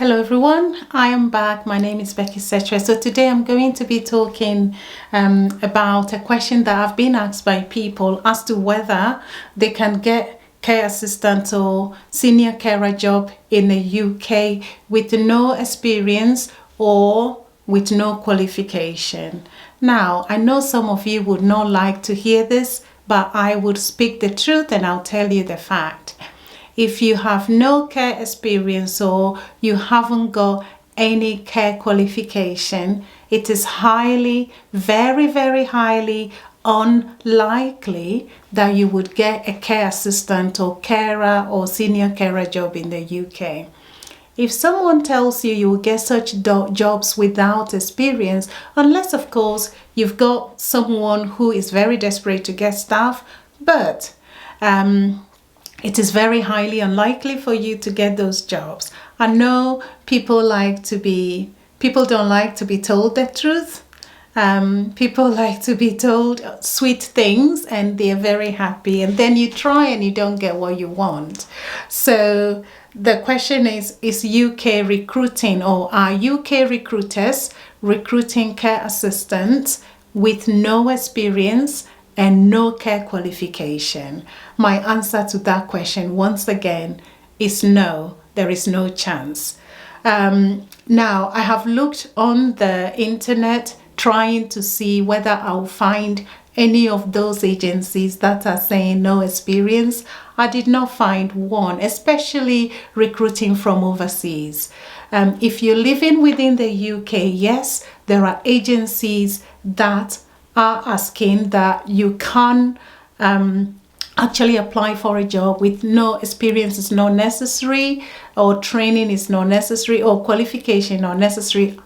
Hello everyone, I am back. My name is Becky Setra. So today I'm going to be talking about a question that I've been asked by people as to whether they can get care assistant or senior carer job in the UK with no experience or with no qualification. Now, I know some of you would not like to hear this, but I would speak the truth and I'll tell you the fact. If you have no care experience or you haven't got any care qualification, it is very highly unlikely that you would get a care assistant or carer or senior carer job in the UK. If someone tells you will get such jobs without experience, unless of course you've got someone who is very desperate to get staff, but it is very highly unlikely for you to get those jobs. I know people don't like to be told the truth. People like to be told sweet things and they're very happy, and then you try and you don't get what you want. So the question is UK recruiting, or are UK recruiters recruiting care assistants with no experience and no care qualification? My answer to that question, once again, is no. There is no chance. Now, I have looked on the internet trying to see whether I'll find any of those agencies that are saying no experience. I did not find one, especially recruiting from overseas. If you're living within the UK, yes, there are agencies that are asking that you can actually apply for a job with no experience is not necessary, or training is not necessary, or qualification not necessary,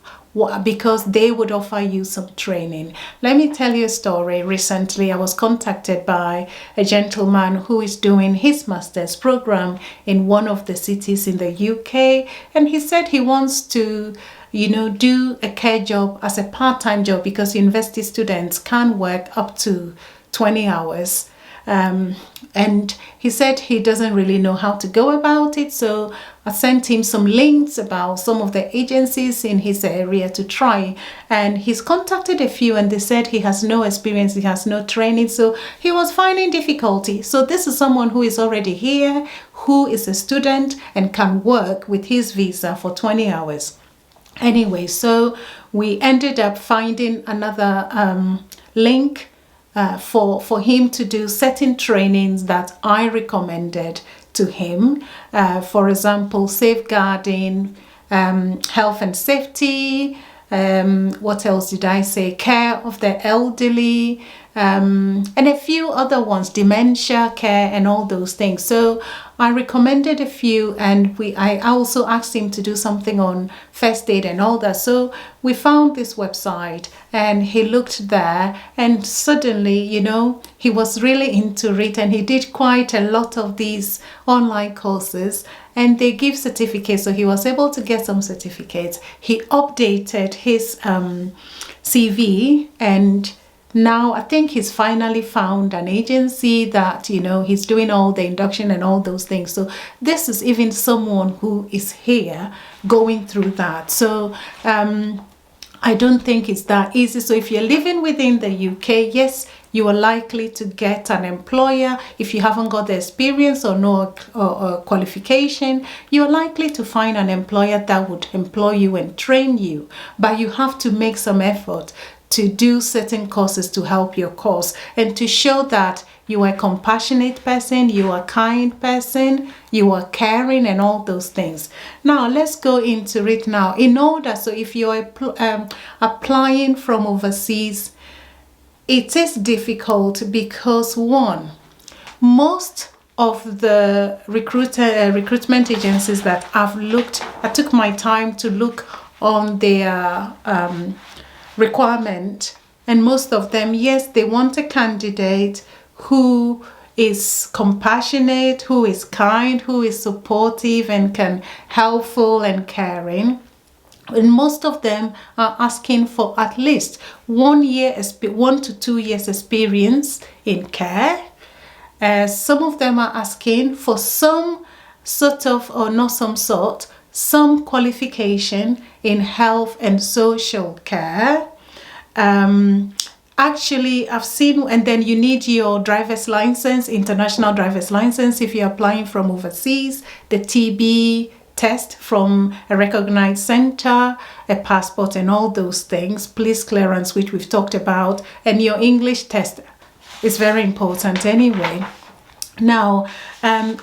because they would offer you some training. Let me tell you a story. Recently, I was contacted by a gentleman who is doing his master's program in one of the cities in the UK, and he said he wants to do a care job as a part-time job because university students can work up to 20 hours. And he said he doesn't really know how to go about it, so I sent him some links about some of the agencies in his area to try, and he's contacted a few and they said he has no experience, he has no training, so he was finding difficulty. So this is someone who is already here, who is a student and can work with his visa for 20 hours. Anyway, so we ended up finding another link for him to do certain trainings that I recommended to him. For example, safeguarding, health and safety, what else did I say? Care of the elderly, and a few other ones, dementia care and all those things. So I recommended a few, and I also asked him to do something on first aid and all that. So we found this website and he looked there, and suddenly, he was really into it, and he did quite a lot of these online courses, and they give certificates. So he was able to get some certificates. He updated his CV, and now I think he's finally found an agency that, he's doing all the induction and all those things. So this is even someone who is here going through that. So I don't think it's that easy. So if you're living within the UK, yes, you are likely to get an employer. If you haven't got the experience or no qualification, you're likely to find an employer that would employ you and train you. But you have to make some effort to do certain courses to help your cause and to show that you are a compassionate person, you are a kind person, you are caring and all those things. Now let's go into it now. So if you are applying from overseas, it is difficult because one, most of the recruitment agencies that I've looked, I took my time to look on their requirement, and most of them, yes, they want a candidate who is compassionate, who is kind, who is supportive and helpful and caring. And most of them are asking for at least 1 to 2 years experience in care. Some of them are asking for some sort of, or not some sort, some qualification in health and social care. Actually, I've seen, and then you need your driver's license, international driver's license if you're applying from overseas, the TB test from a recognized center, a passport, and all those things, police clearance, which we've talked about, and your English test is very important anyway. Now,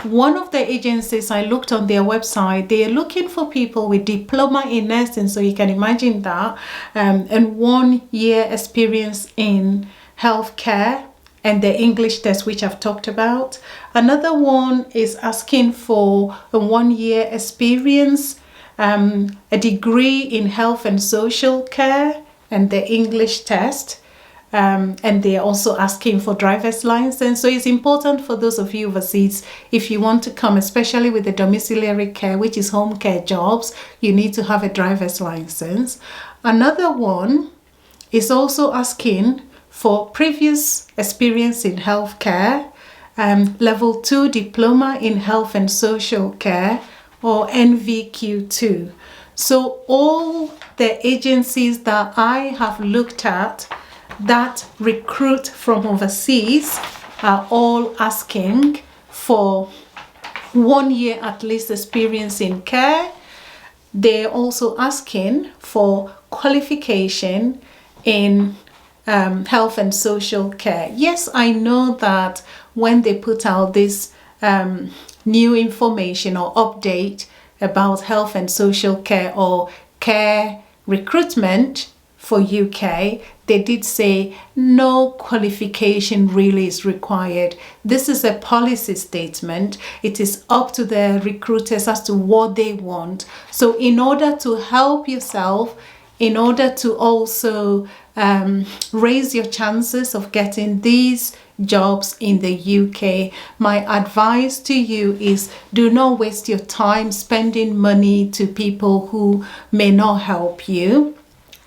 one of the agencies, I looked on their website, they are looking for people with diploma in nursing, so you can imagine that, and 1 year experience in healthcare, and the English test, which I've talked about. Another one is asking for a 1 year experience, a degree in health and social care, and the English test. And they're also asking for driver's license. So it's important for those of you overseas, if you want to come, especially with the domiciliary care, which is home care jobs, you need to have a driver's license. Another one is also asking for previous experience in healthcare, level 2 diploma in health and social care, or NVQ2. So all the agencies that I have looked at that recruit from overseas are all asking for 1 year at least experience in care. They're also asking for qualification in health and social care. Yes, I know that when they put out this new information or update about health and social care or care recruitment for UK, they did say no qualification really is required. This is a policy statement. It is up to the recruiters as to what they want. So in order to help yourself, in order to also raise your chances of getting these jobs in the UK, my advice to you is do not waste your time spending money to people who may not help you.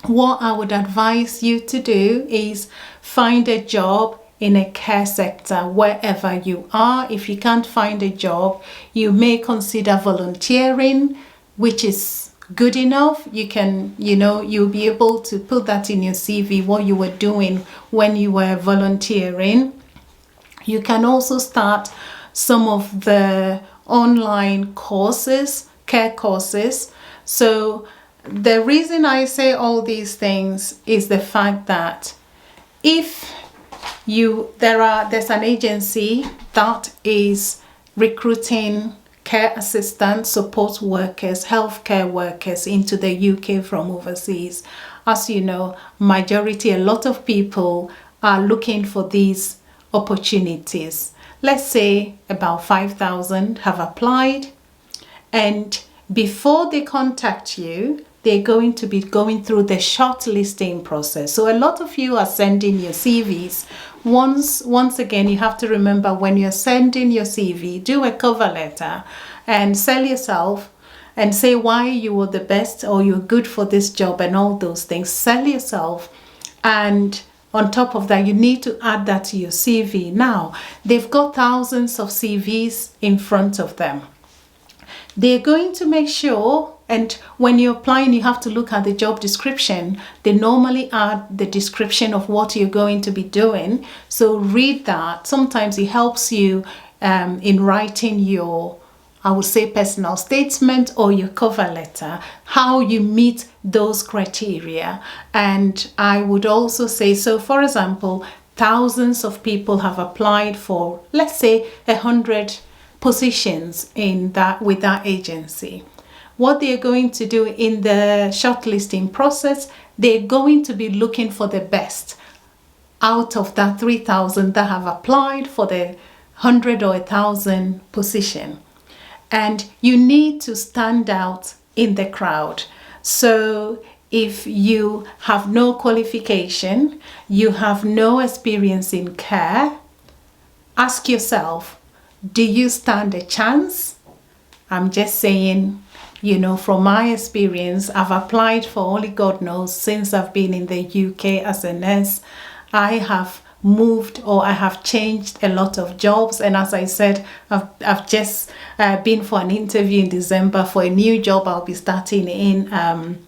What I would advise you to do is find a job in a care sector wherever you are. If you can't find a job, you may consider volunteering, which is good enough. You can, you'll be able to put that in your CV, what you were doing when you were volunteering. You can also start some of the online courses, care courses. So the reason I say all these things is the fact that if there's an agency that is recruiting care assistants, support workers, healthcare workers into the UK from overseas, as you know, a lot of people are looking for these opportunities. Let's say about 5,000 have applied, and before they contact you, they're going to be going through the shortlisting process. So a lot of you are sending your CVs. Once again, you have to remember when you're sending your CV, do a cover letter and sell yourself and say why you were the best or you're good for this job and all those things. Sell yourself, and on top of that, you need to add that to your CV. Now, they've got thousands of CVs in front of them. They're going to make sure, and when you're applying, you have to look at the job description. They normally add the description of what you're going to be doing. So read that. Sometimes it helps you in writing your, I would say, personal statement or your cover letter, how you meet those criteria. And I would also say, so for example, thousands of people have applied for, let's say, 100 positions with that agency. What they're going to do in the shortlisting process, they're going to be looking for the best out of that 3,000 that have applied for the 100 or 1,000 position. And you need to stand out in the crowd. So if you have no qualification, you have no experience in care, ask yourself, do you stand a chance? I'm just saying, from my experience, I've applied for only God knows since I've been in the UK as a nurse. I have moved or I have changed a lot of jobs. And as I said, I've just been for an interview in December for a new job I'll be starting in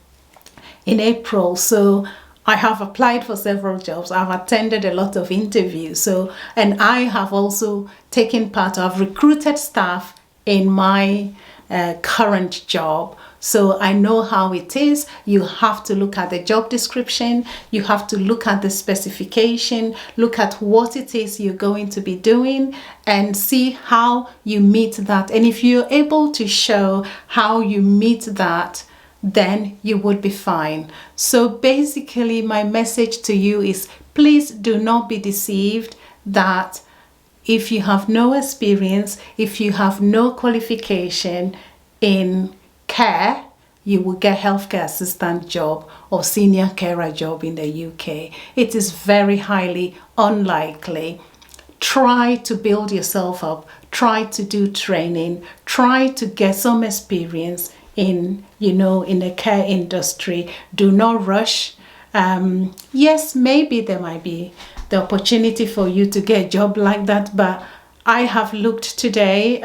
April. So I have applied for several jobs. I've attended a lot of interviews. So, and I have also taken part, I've recruited staff in my current job. So I know how it is. You have to look at the job description. You have to look at the specification, look at what it is you're going to be doing and see how you meet that. And if you're able to show how you meet that, then you would be fine. So basically my message to you is, please do not be deceived that if you have no experience, if you have no qualification in care, you will get healthcare assistant job or senior carer job in the UK. It is very highly unlikely. Try to build yourself up, try to do training, try to get some experience in the care industry. Do not rush. Yes, maybe there might be the opportunity for you to get a job like that, but I have looked today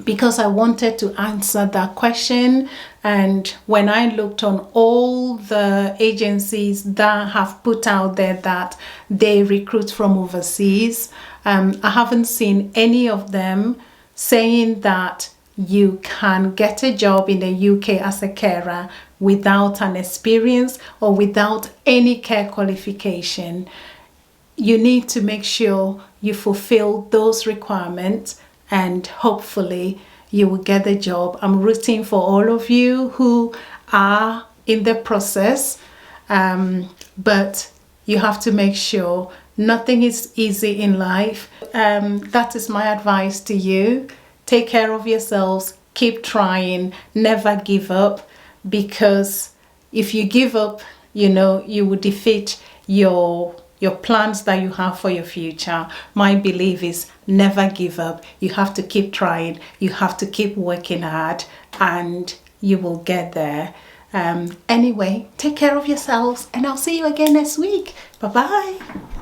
because I wanted to answer that question. And when I looked on all the agencies that have put out there that they recruit from overseas, I haven't seen any of them saying that you can get a job in the UK as a carer without an experience or without any care qualification. You need to make sure you fulfill those requirements and hopefully you will get the job. I'm rooting for all of you who are in the process, but you have to make sure nothing is easy in life. That is my advice to you. Take care of yourselves, keep trying, never give up, because if you give up, you will defeat your plans that you have for your future. My belief is never give up. You have to keep trying, you have to keep working hard, and you will get there. Anyway, take care of yourselves, and I'll see you again next week. Bye-bye.